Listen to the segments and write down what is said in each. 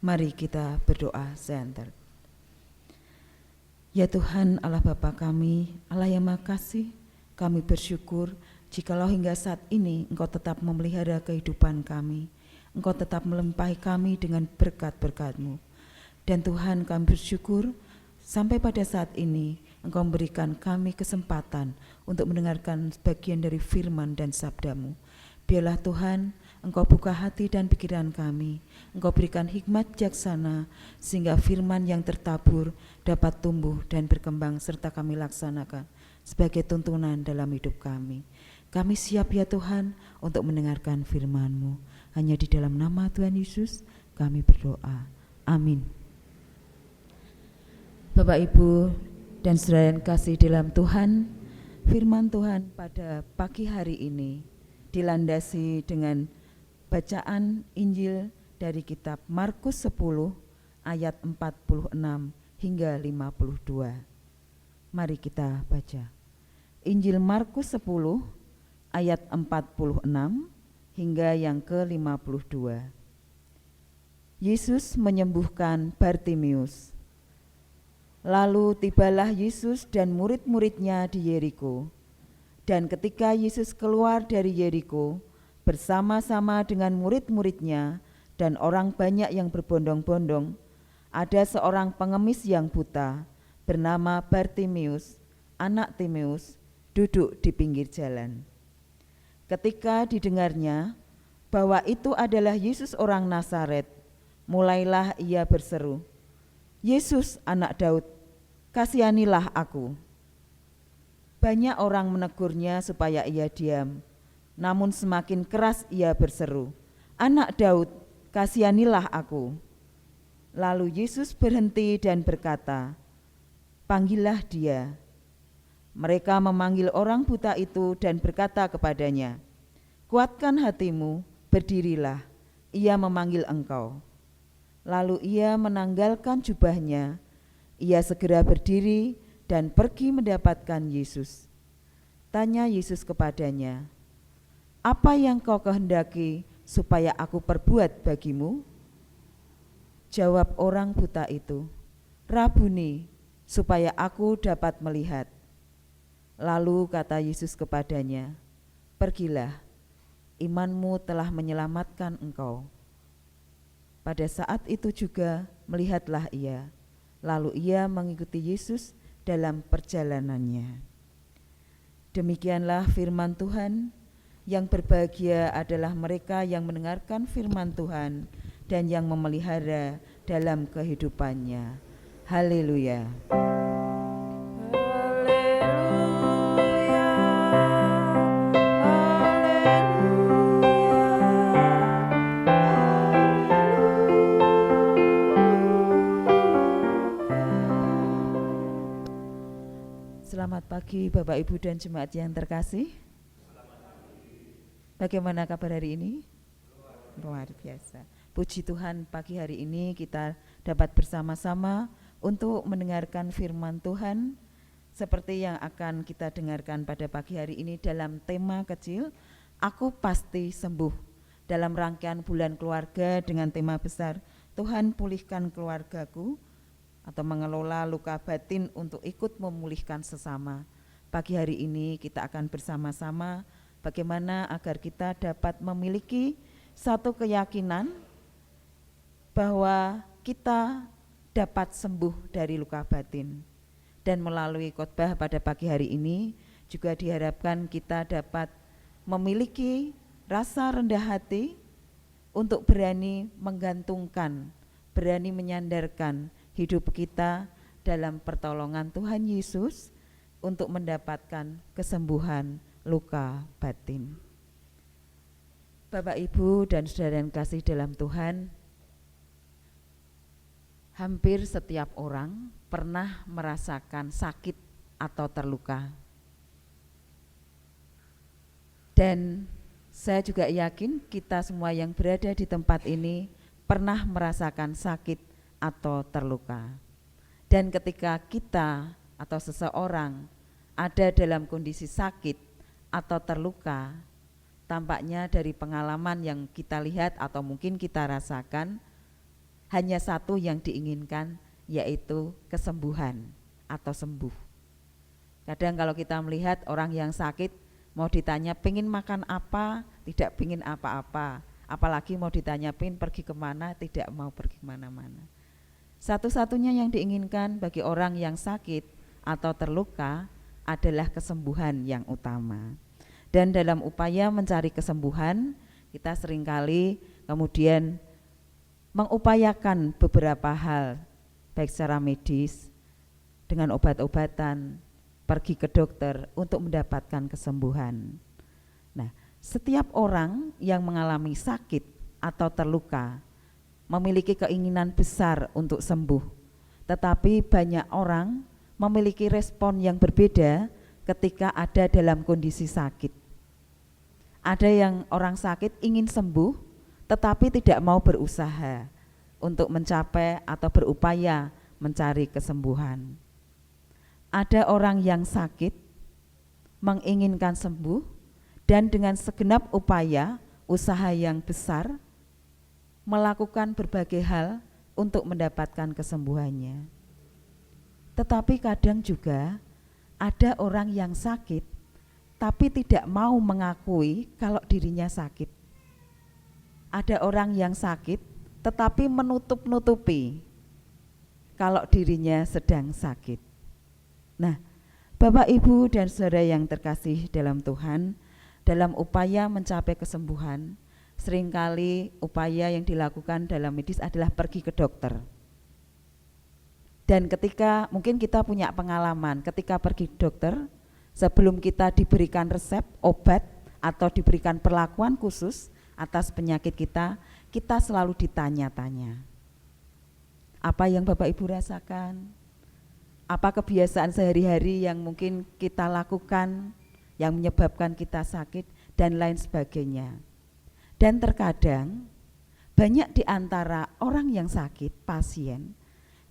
Mari kita berdoa sebentar. Ya Tuhan Allah Bapa kami, Allah yang Maha Kasih, kami bersyukur jikalau hingga saat ini Engkau tetap memelihara kehidupan kami. Engkau tetap melimpahi kami dengan berkat-berkat-Mu. Dan Tuhan kami bersyukur sampai pada saat ini Engkau memberikan kami kesempatan untuk mendengarkan sebagian dari firman dan sabda-Mu. Biarlah Tuhan Engkau buka hati dan pikiran kami, Engkau berikan hikmat bijaksana sehingga firman yang tertabur dapat tumbuh dan berkembang serta kami laksanakan sebagai tuntunan dalam hidup kami. Kami siap ya Tuhan untuk mendengarkan firman-Mu. Hanya di dalam nama Tuhan Yesus kami berdoa. Amin. Bapak Ibu dan saudara yang kasih dalam Tuhan, firman Tuhan pada pagi hari ini dilandasi dengan bacaan Injil dari kitab Markus 10 ayat 46 hingga 52. Mari kita baca. Injil Markus 10 ayat 46 hingga yang ke-52. Yesus menyembuhkan Bartimius. Lalu tibalah Yesus dan murid-muridnya di Yeriko. Dan ketika Yesus keluar dari Yeriko bersama-sama dengan murid-muridnya dan orang banyak yang berbondong-bondong, ada seorang pengemis yang buta bernama Bartimius, anak Timeus, duduk di pinggir jalan. Ketika didengarnya bahwa itu adalah Yesus orang Nazaret, mulailah ia berseru, "Yesus anak Daud, kasihanilah aku." Banyak orang menegurnya supaya ia diam. Namun semakin keras ia berseru, "Anak Daud, kasihanilah aku." Lalu Yesus berhenti dan berkata, "Panggillah dia." Mereka memanggil orang buta itu dan berkata kepadanya, "Kuatkan hatimu, berdirilah, ia memanggil engkau." Lalu ia menanggalkan jubahnya, ia segera berdiri dan pergi mendapatkan Yesus. Tanya Yesus kepadanya, "Apa yang kau kehendaki supaya aku perbuat bagimu?" Jawab orang buta itu, "Rabuni, supaya aku dapat melihat." Lalu kata Yesus kepadanya, "Pergilah, imanmu telah menyelamatkan engkau." Pada saat itu juga melihatlah ia, lalu ia mengikuti Yesus dalam perjalanannya. Demikianlah firman Tuhan. Yang berbahagia adalah mereka yang mendengarkan firman Tuhan dan yang memelihara dalam kehidupannya. Haleluya. Selamat pagi Bapak Ibu dan jemaat yang terkasih. Bagaimana kabar hari ini? Luar biasa. Puji Tuhan, pagi hari ini kita dapat bersama-sama untuk mendengarkan firman Tuhan seperti yang akan kita dengarkan pada pagi hari ini dalam tema kecil, Aku Pasti Sembuh, dalam rangkaian bulan keluarga dengan tema besar, Tuhan pulihkan keluargaku, atau mengelola luka batin untuk ikut memulihkan sesama. Pagi hari ini kita akan bersama-sama bagaimana agar kita dapat memiliki satu keyakinan bahwa kita dapat sembuh dari luka batin. Dan melalui khotbah pada pagi hari ini juga diharapkan kita dapat memiliki rasa rendah hati untuk berani menggantungkan, berani menyandarkan hidup kita dalam pertolongan Tuhan Yesus untuk mendapatkan kesembuhan luka batin. Bapak, Ibu, dan saudara yang kasih dalam Tuhan, hampir setiap orang pernah merasakan sakit atau terluka. Dan saya juga yakin kita semua yang berada di tempat ini pernah merasakan sakit atau terluka. Dan ketika kita atau seseorang ada dalam kondisi sakit atau terluka, tampaknya dari pengalaman yang kita lihat atau mungkin kita rasakan, hanya satu yang diinginkan, yaitu kesembuhan atau sembuh. Kadang kalau kita melihat orang yang sakit, mau ditanya pengen makan apa, tidak pengen apa-apa. Apalagi mau ditanya pengen pergi kemana, tidak mau pergi kemana-mana. Satu-satunya yang diinginkan bagi orang yang sakit atau terluka adalah kesembuhan yang utama. Dan dalam upaya mencari kesembuhan, kita seringkali kemudian mengupayakan beberapa hal, baik secara medis, dengan obat-obatan, pergi ke dokter untuk mendapatkan kesembuhan. Nah, setiap orang yang mengalami sakit atau terluka memiliki keinginan besar untuk sembuh, tetapi banyak orang memiliki respon yang berbeda ketika ada dalam kondisi sakit. Ada yang orang sakit ingin sembuh, tetapi tidak mau berusaha untuk mencapai atau berupaya mencari kesembuhan. Ada orang yang sakit menginginkan sembuh dan dengan segenap upaya, usaha yang besar, melakukan berbagai hal untuk mendapatkan kesembuhannya. Tetapi kadang juga ada orang yang sakit tapi tidak mau mengakui kalau dirinya sakit. Ada orang yang sakit tetapi menutup-nutupi kalau dirinya sedang sakit. Nah, Bapak, Ibu, dan saudara yang terkasih dalam Tuhan, dalam upaya mencapai kesembuhan, seringkali upaya yang dilakukan dalam medis adalah pergi ke dokter. Dan ketika mungkin kita punya pengalaman ketika pergi ke dokter, sebelum kita diberikan resep obat atau diberikan perlakuan khusus atas penyakit kita selalu ditanya-tanya. Apa yang Bapak Ibu rasakan? Apa kebiasaan sehari-hari yang mungkin kita lakukan yang menyebabkan kita sakit dan lain sebagainya. Dan terkadang banyak di antara orang yang sakit, pasien,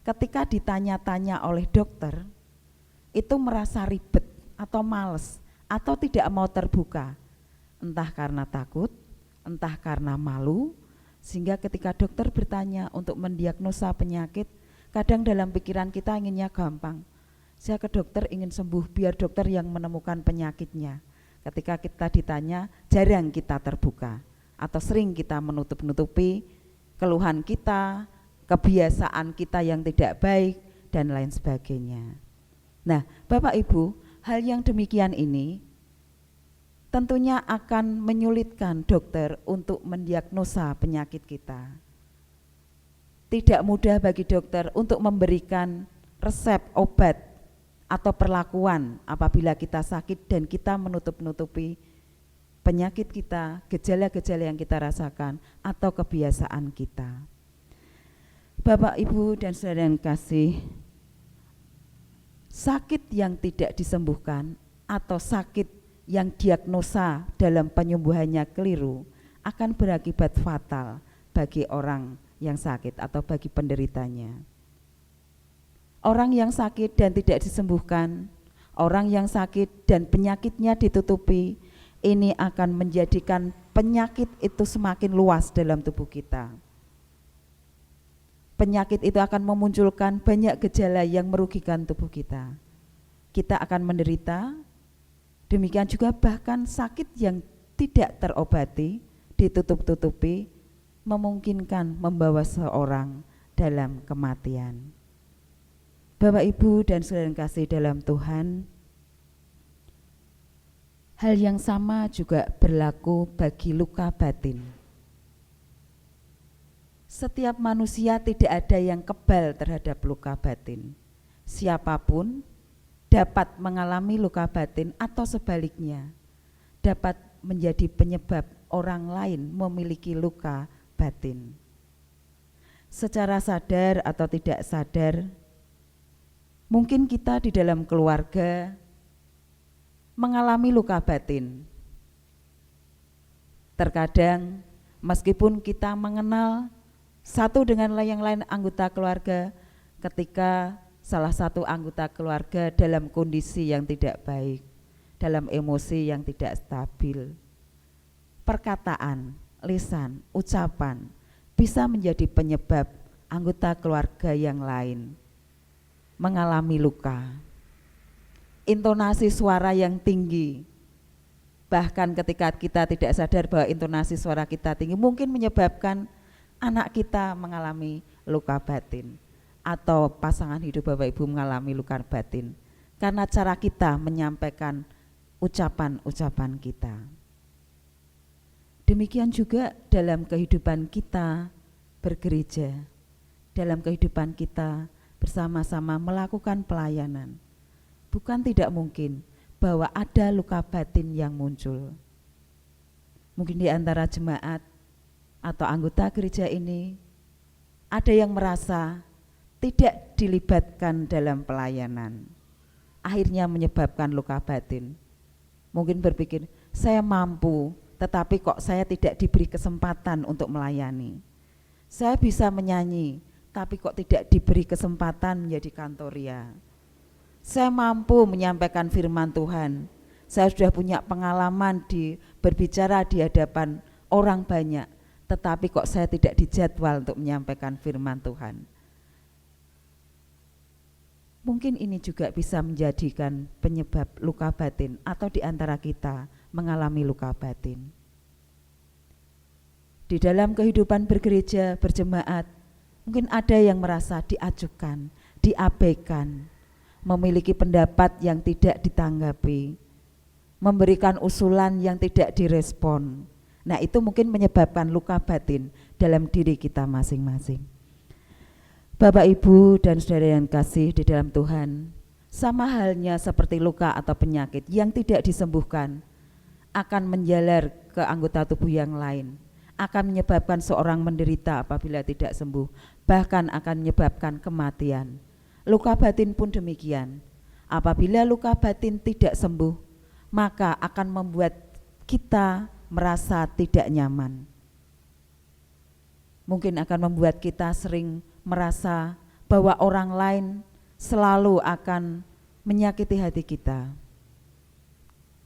ketika ditanya-tanya oleh dokter itu merasa ribet atau malas atau tidak mau terbuka, entah karena takut, entah karena malu, sehingga ketika dokter bertanya untuk mendiagnosa penyakit, kadang dalam pikiran kita inginnya gampang, saya ke dokter ingin sembuh, biar dokter yang menemukan penyakitnya. Ketika kita ditanya, jarang kita terbuka atau sering kita menutup-nutupi keluhan kita, kebiasaan kita yang tidak baik, dan lain sebagainya. Nah, Bapak Ibu, hal yang demikian ini tentunya akan menyulitkan dokter untuk mendiagnosa penyakit kita. Tidak mudah bagi dokter untuk memberikan resep obat atau perlakuan apabila kita sakit dan kita menutup-nutupi penyakit kita, gejala-gejala yang kita rasakan atau kebiasaan kita. Bapak, Ibu, dan saudara yang kasih, sakit yang tidak disembuhkan atau sakit yang diagnosa dalam penyembuhannya keliru akan berakibat fatal bagi orang yang sakit atau bagi penderitanya. Orang yang sakit dan tidak disembuhkan, orang yang sakit dan penyakitnya ditutupi, ini akan menjadikan penyakit itu semakin luas dalam tubuh kita. Penyakit itu akan memunculkan banyak gejala yang merugikan tubuh kita. Kita akan menderita, demikian juga bahkan sakit yang tidak terobati, ditutup-tutupi, memungkinkan membawa seorang dalam kematian. Bapak, Ibu, dan saudara yang kasih dalam Tuhan, hal yang sama juga berlaku bagi luka batin. Setiap manusia tidak ada yang kebal terhadap luka batin. Siapapun dapat mengalami luka batin atau sebaliknya dapat menjadi penyebab orang lain memiliki luka batin. Secara sadar atau tidak sadar, mungkin kita di dalam keluarga mengalami luka batin. Terkadang meskipun kita mengenal satu dengan yang lain anggota keluarga, ketika salah satu anggota keluarga dalam kondisi yang tidak baik, dalam emosi yang tidak stabil, perkataan, lisan, ucapan bisa menjadi penyebab anggota keluarga yang lain mengalami luka. Intonasi suara yang tinggi, bahkan ketika kita tidak sadar bahwa intonasi suara kita tinggi, mungkin menyebabkan anak kita mengalami luka batin, atau pasangan hidup Bapak Ibu mengalami luka batin, karena cara kita menyampaikan ucapan-ucapan kita. Demikian juga dalam kehidupan kita bergereja, dalam kehidupan kita bersama-sama melakukan pelayanan. Bukan tidak mungkin bahwa ada luka batin yang muncul. Mungkin di antara jemaat atau anggota gereja ini ada yang merasa tidak dilibatkan dalam pelayanan, akhirnya menyebabkan luka batin. Mungkin berpikir, saya mampu, tetapi kok saya tidak diberi kesempatan untuk melayani. Saya bisa menyanyi, tapi kok tidak diberi kesempatan menjadi kantoria. Saya mampu menyampaikan firman Tuhan, saya sudah punya pengalaman berbicara di hadapan orang banyak, tetapi kok saya tidak dijadwal untuk menyampaikan firman Tuhan. Mungkin ini juga bisa menjadikan penyebab luka batin, atau di antara kita mengalami luka batin. Di dalam kehidupan bergereja, berjemaat, mungkin ada yang merasa diacuhkan, diabaikan, memiliki pendapat yang tidak ditanggapi, memberikan usulan yang tidak direspon. Nah, itu mungkin menyebabkan luka batin dalam diri kita masing-masing. Bapak, Ibu, dan saudara yang kasih di dalam Tuhan, sama halnya seperti luka atau penyakit yang tidak disembuhkan akan menjalar ke anggota tubuh yang lain, akan menyebabkan seorang menderita apabila tidak sembuh, bahkan akan menyebabkan kematian. Luka batin pun demikian. Apabila luka batin tidak sembuh, maka akan membuat kita merasa tidak nyaman. Mungkin akan membuat kita sering merasa bahwa orang lain selalu akan menyakiti hati kita.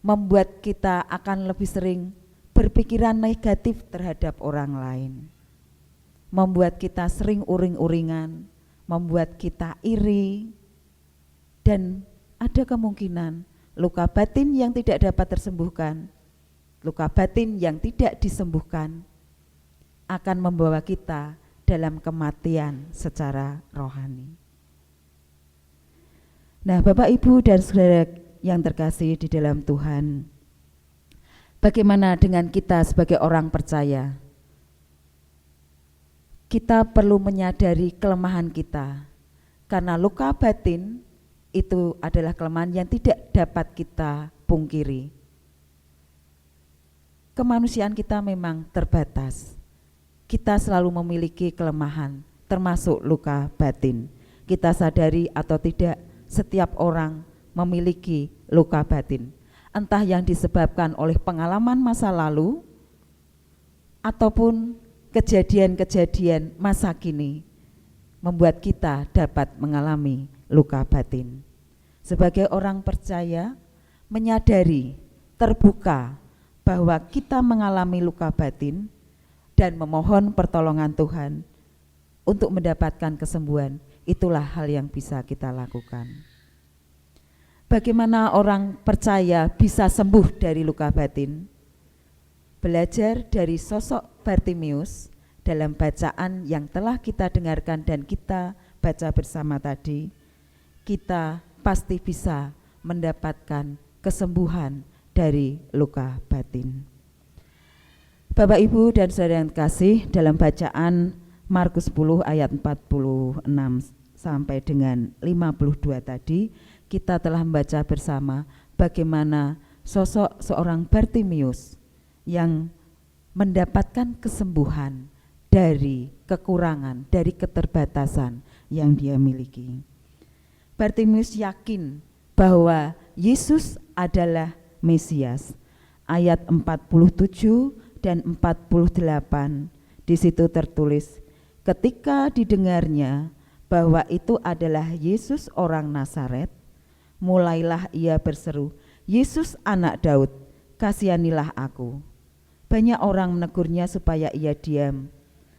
Membuat kita akan lebih sering berpikiran negatif terhadap orang lain. Membuat kita sering uring-uringan, membuat kita iri, dan ada kemungkinan luka batin yang tidak dapat tersembuhkan, luka batin yang tidak disembuhkan akan membawa kita dalam kematian secara rohani. Nah, Bapak, Ibu, dan saudara yang terkasih di dalam Tuhan, bagaimana dengan kita sebagai orang percaya? Kita perlu menyadari kelemahan kita, karena luka batin itu adalah kelemahan yang tidak dapat kita pungkiri. Kemanusiaan kita memang terbatas. Kita selalu memiliki kelemahan, termasuk luka batin. Kita sadari atau tidak, setiap orang memiliki luka batin, entah yang disebabkan oleh pengalaman masa lalu ataupun kejadian-kejadian masa kini membuat kita dapat mengalami luka batin. Sebagai orang percaya, menyadari, terbuka bahwa kita mengalami luka batin dan memohon pertolongan Tuhan untuk mendapatkan kesembuhan, itulah hal yang bisa kita lakukan. Bagaimana orang percaya bisa sembuh dari luka batin? Belajar dari sosok Bartimius dalam bacaan yang telah kita dengarkan dan kita baca bersama tadi, kita pasti bisa mendapatkan kesembuhan dari luka batin. Bapak, Ibu, dan saudara yang kasih, dalam bacaan Markus 10 ayat 46 sampai dengan 52 tadi, kita telah membaca bersama bagaimana sosok seorang Bartimius yang mendapatkan kesembuhan dari kekurangan, dari keterbatasan yang dia miliki. Bartimius yakin bahwa Yesus adalah Mesias. Ayat 47 dan 48 di situ tertulis, ketika didengarnya bahwa itu adalah Yesus orang Nazaret, mulailah ia berseru, Yesus anak Daud, kasihanilah aku. Banyak orang menegurnya supaya ia diam,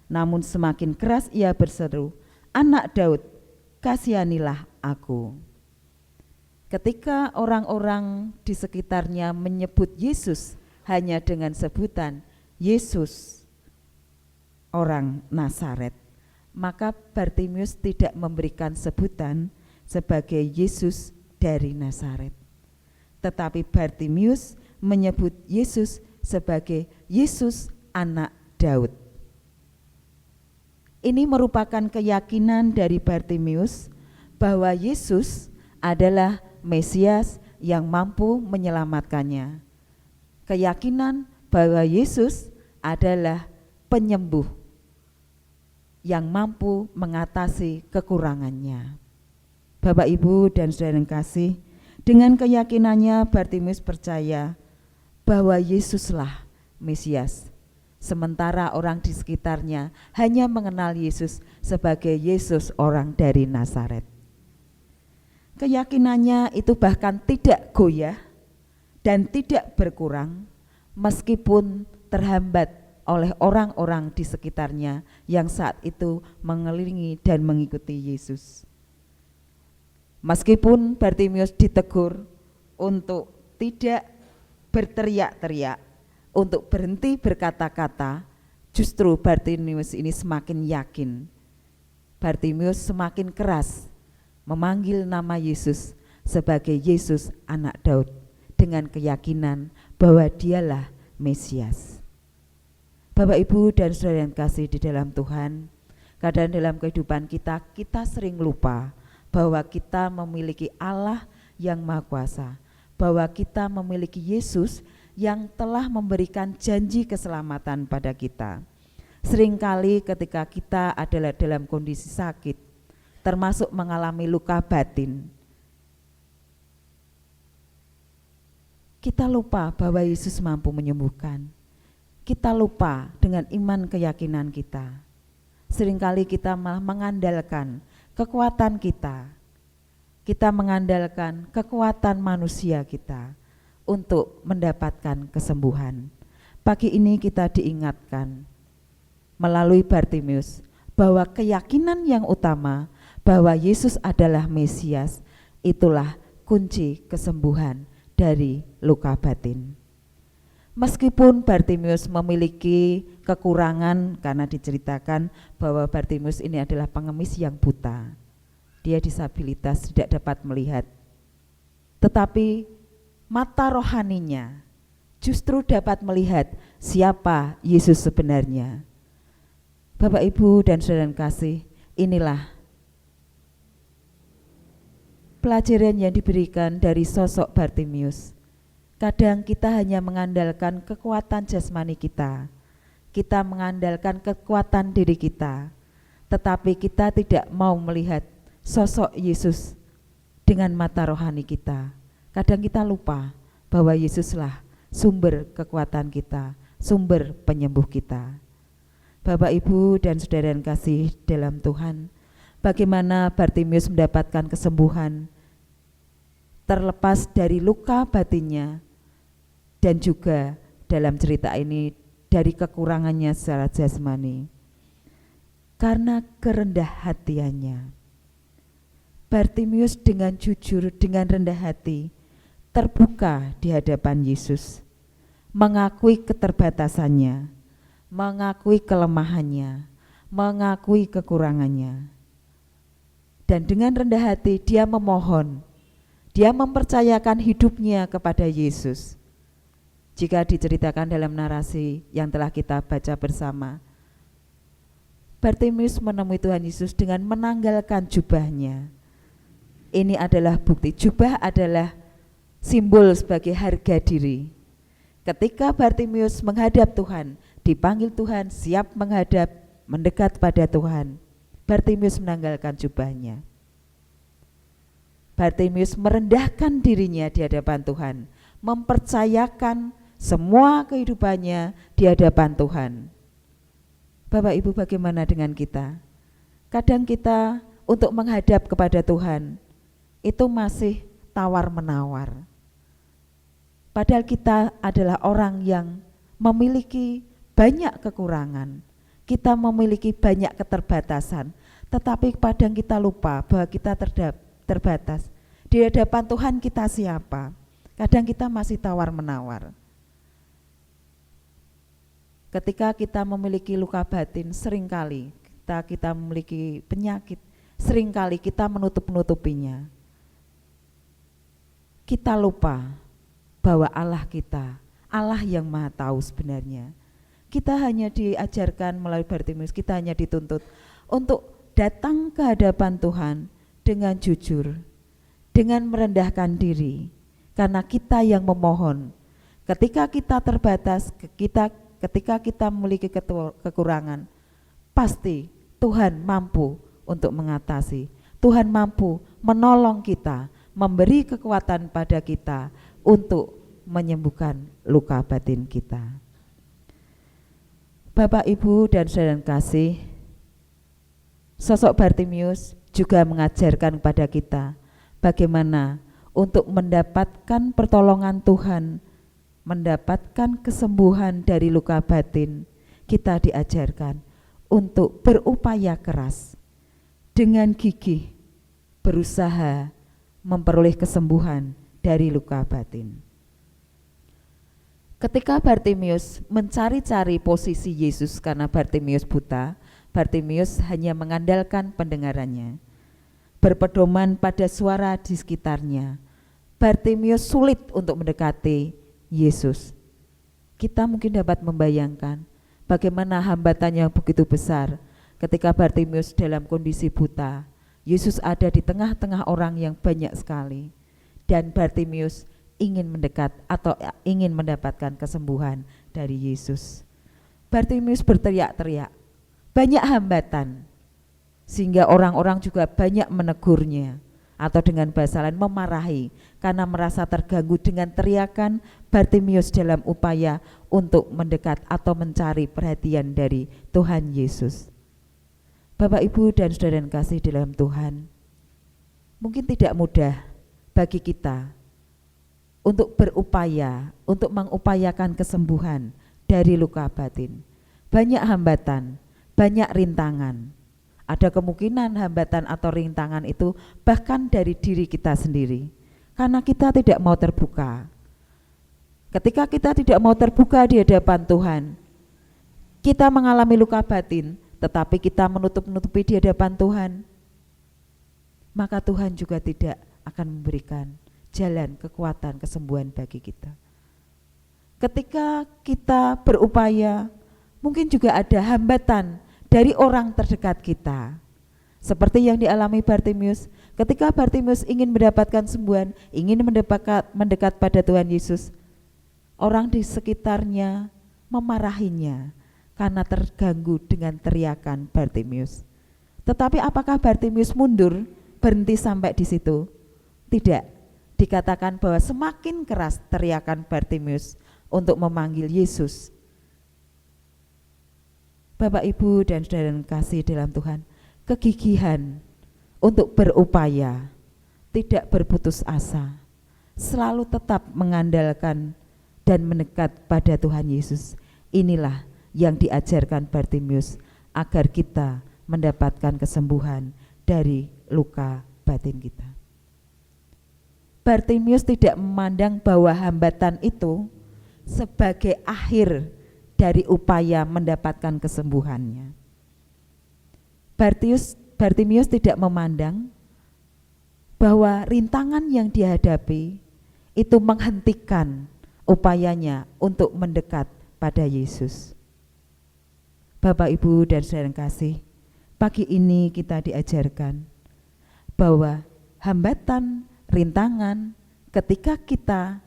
namun semakin keras ia berseru, "Anak Daud, kasihanilah aku." Ketika orang-orang di sekitarnya menyebut Yesus hanya dengan sebutan Yesus orang Nazaret, maka Bartimius tidak memberikan sebutan sebagai Yesus dari Nazaret, tetapi Bartimius menyebut Yesus sebagai Yesus anak Daud. Ini merupakan keyakinan dari Bartimius bahwa Yesus adalah Mesias yang mampu menyelamatkannya. Keyakinan bahwa Yesus adalah penyembuh yang mampu mengatasi kekurangannya. Bapak, Ibu, dan saudara yang kasih, dengan keyakinannya Bartimius percaya bahwa Yesuslah Mesias, sementara orang di sekitarnya hanya mengenal Yesus sebagai Yesus orang dari Nazaret. Keyakinannya itu bahkan tidak goyah dan tidak berkurang meskipun terhambat oleh orang-orang di sekitarnya yang saat itu mengelilingi dan mengikuti Yesus. Meskipun Bartimius ditegur untuk tidak berteriak-teriak, untuk berhenti berkata-kata, justru Bartimius ini semakin yakin. Bartimius semakin keras memanggil nama Yesus sebagai Yesus anak Daud dengan keyakinan bahwa dialah Mesias. Bapak, Ibu, dan saudara yang kasih di dalam Tuhan, kadang dalam kehidupan kita sering lupa bahwa kita memiliki Allah yang Maha Kuasa, bahwa kita memiliki Yesus yang telah memberikan janji keselamatan pada kita. Seringkali ketika kita adalah dalam kondisi sakit, termasuk mengalami luka batin, kita lupa bahwa Yesus mampu menyembuhkan. Kita lupa dengan iman keyakinan kita. Seringkali kita malah mengandalkan kekuatan kita. Kita mengandalkan kekuatan manusia kita untuk mendapatkan kesembuhan. Pagi ini kita diingatkan melalui Bartimius bahwa keyakinan yang utama bahwa Yesus adalah Mesias, itulah kunci kesembuhan dari luka batin. Meskipun Bartimius memiliki kekurangan, karena diceritakan bahwa Bartimius ini adalah pengemis yang buta, dia disabilitas, tidak dapat melihat, tetapi mata rohaninya justru dapat melihat siapa Yesus sebenarnya. Bapak, Ibu, dan saudara yang kasih, inilah pelajaran yang diberikan dari sosok Bartimius. Kadang kita hanya mengandalkan kekuatan jasmani kita, kita mengandalkan kekuatan diri kita, tetapi kita tidak mau melihat sosok Yesus dengan mata rohani kita. Kadang kita lupa bahwa Yesuslah sumber kekuatan kita, sumber penyembuh kita. Bapak, Ibu, dan saudara yang kasih dalam Tuhan, bagaimana Bartimius mendapatkan kesembuhan terlepas dari luka batinnya, dan juga dalam cerita ini dari kekurangannya secara jasmani. Karena kerendah hatiannya, Bartimius dengan jujur, dengan rendah hati terbuka di hadapan Yesus, mengakui keterbatasannya, mengakui kelemahannya, mengakui kekurangannya. Dan dengan rendah hati dia memohon, dia mempercayakan hidupnya kepada Yesus. Jika diceritakan dalam narasi yang telah kita baca bersama, Bartimius menemui Tuhan Yesus dengan menanggalkan jubahnya. Ini adalah bukti, jubah adalah simbol sebagai harga diri. Ketika Bartimius menghadap Tuhan, dipanggil Tuhan, siap menghadap, mendekat pada Tuhan, Bartimius menanggalkan jubahnya. Bartimius merendahkan dirinya di hadapan Tuhan, mempercayakan semua kehidupannya di hadapan Tuhan. Bapak, Ibu, bagaimana dengan kita? Kadang kita untuk menghadap kepada Tuhan itu masih tawar-menawar. Padahal kita adalah orang yang memiliki banyak kekurangan. kita memiliki banyak keterbatasan, tetapi kadang kita lupa bahwa kita terbatas. Di hadapan Tuhan kita siapa? Kadang kita masih tawar-menawar. Ketika kita memiliki luka batin, seringkali kita memiliki penyakit, seringkali kita menutup-nutupinya. Kita lupa bahwa Allah kita, Allah yang Maha Tahu sebenarnya. Kita hanya diajarkan melalui Bartimeus, kita hanya dituntut untuk datang ke hadapan Tuhan dengan jujur, dengan merendahkan diri, karena kita yang memohon. Ketika kita terbatas, ketika kita memiliki kekurangan, pasti Tuhan mampu untuk mengatasi. Tuhan mampu menolong kita, memberi kekuatan pada kita untuk menyembuhkan luka batin kita. Bapak, Ibu, dan saudara kasih, sosok Bartimeus juga mengajarkan kepada kita bagaimana untuk mendapatkan pertolongan Tuhan, mendapatkan kesembuhan dari luka batin. Kita diajarkan untuk berupaya keras, dengan gigih berusaha memperoleh kesembuhan dari luka batin. Ketika Bartimeus mencari-cari posisi Yesus karena Bartimeus buta, Bartimeus hanya mengandalkan pendengarannya. Berpedoman pada suara di sekitarnya, Bartimeus sulit untuk mendekati Yesus. Kita mungkin dapat membayangkan bagaimana hambatan yang begitu besar ketika Bartimeus dalam kondisi buta. Yesus ada di tengah-tengah orang yang banyak sekali, dan Bartimeus ingin mendekat atau ingin mendapatkan kesembuhan dari Yesus. Bartimeus berteriak-teriak, banyak hambatan, sehingga orang-orang juga banyak menegurnya, atau dengan bahasa lain memarahi, karena merasa terganggu dengan teriakan Bartimeus dalam upaya untuk mendekat atau mencari perhatian dari Tuhan Yesus. Bapak, Ibu, dan saudara yang kasih dalam Tuhan, mungkin tidak mudah bagi kita untuk berupaya, untuk mengupayakan kesembuhan dari luka batin. Banyak hambatan, banyak rintangan. Ada kemungkinan hambatan atau rintangan itu bahkan dari diri kita sendiri, karena kita tidak mau terbuka. Ketika kita tidak mau terbuka di hadapan Tuhan, kita mengalami luka batin, tetapi kita menutup-nutupi di hadapan Tuhan, maka Tuhan juga tidak akan memberikan jalan kekuatan kesembuhan bagi kita. Ketika kita berupaya, mungkin juga ada hambatan dari orang terdekat kita, seperti yang dialami Bartimeus. Ketika Bartimeus ingin mendapatkan sembuhan, ingin mendekat pada Tuhan Yesus, orang di sekitarnya memarahinya karena terganggu dengan teriakan Bartimeus. Tetapi apakah Bartimeus mundur, berhenti sampai di situ? Tidak. Dikatakan bahwa semakin keras teriakan Bartimeus untuk memanggil Yesus. Bapak, Ibu, dan saudara yang kasih dalam Tuhan, kegigihan untuk berupaya, tidak berputus asa, selalu tetap mengandalkan dan mendekat pada Tuhan Yesus. Inilah yang diajarkan Bartimeus agar kita mendapatkan kesembuhan dari luka batin kita. Bartimeus tidak memandang bahwa hambatan itu sebagai akhir dari upaya mendapatkan kesembuhannya. Bartimeus tidak memandang bahwa rintangan yang dihadapi itu menghentikan upayanya untuk mendekat pada Yesus. Bapak, Ibu, dan saudara kasih, pagi ini kita diajarkan bahwa hambatan, rintangan ketika kita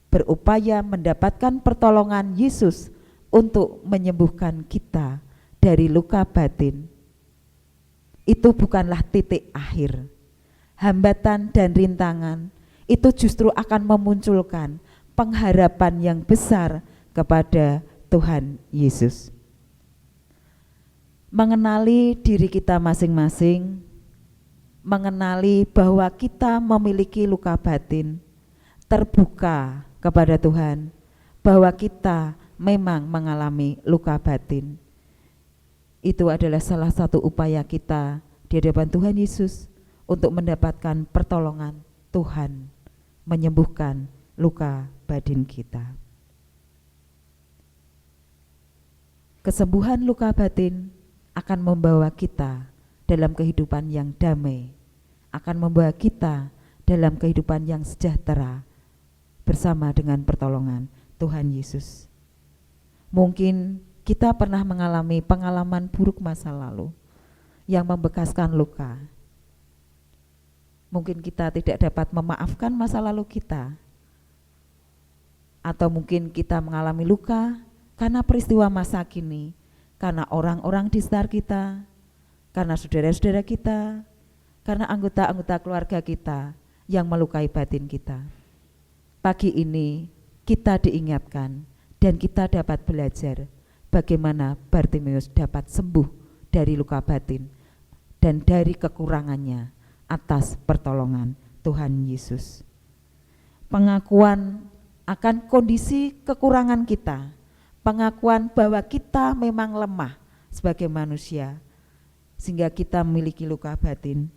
berupaya mendapatkan pertolongan Yesus untuk menyembuhkan kita dari luka batin, itu bukanlah titik akhir. Hambatan dan rintangan itu justru akan memunculkan pengharapan yang besar kepada Tuhan Yesus. Mengenali diri kita masing-masing, mengenali bahwa kita memiliki luka batin, terbuka kepada Tuhan bahwa kita memang mengalami luka batin. Itu adalah salah satu upaya kita di hadapan Tuhan Yesus untuk mendapatkan pertolongan Tuhan menyembuhkan luka batin kita. Kesembuhan luka batin akan membawa kita dalam kehidupan yang damai, akan membawa kita dalam kehidupan yang sejahtera bersama dengan pertolongan Tuhan Yesus. Mungkin kita pernah mengalami pengalaman buruk masa lalu yang membekaskan luka. Mungkin kita tidak dapat memaafkan masa lalu kita, atau mungkin kita mengalami luka karena peristiwa masa kini, karena orang-orang di sekitar kita, karena saudara-saudara kita, karena anggota-anggota keluarga kita yang melukai batin kita. Pagi ini kita diingatkan dan kita dapat belajar bagaimana Bartimeus dapat sembuh dari luka batin dan dari kekurangannya atas pertolongan Tuhan Yesus. Pengakuan akan kondisi kekurangan kita, pengakuan bahwa kita memang lemah sebagai manusia, sehingga kita memiliki luka batin,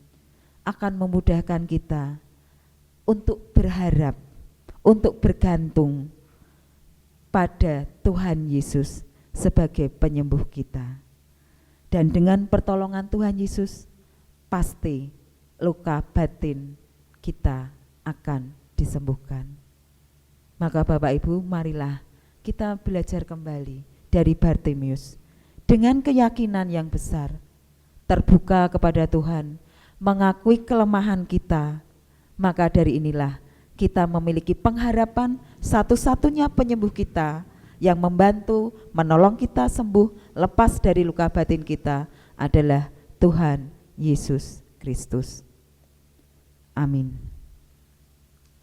akan memudahkan kita untuk berharap, untuk bergantung pada Tuhan Yesus sebagai penyembuh kita. Dan dengan pertolongan Tuhan Yesus, pasti luka batin kita akan disembuhkan. Maka Bapak Ibu, marilah kita belajar kembali dari Bartimeus dengan keyakinan yang besar, terbuka kepada Tuhan, mengakui kelemahan kita. Maka dari inilah kita memiliki pengharapan satu-satunya penyembuh kita yang membantu menolong kita sembuh lepas dari luka batin kita adalah Tuhan Yesus Kristus. Amin.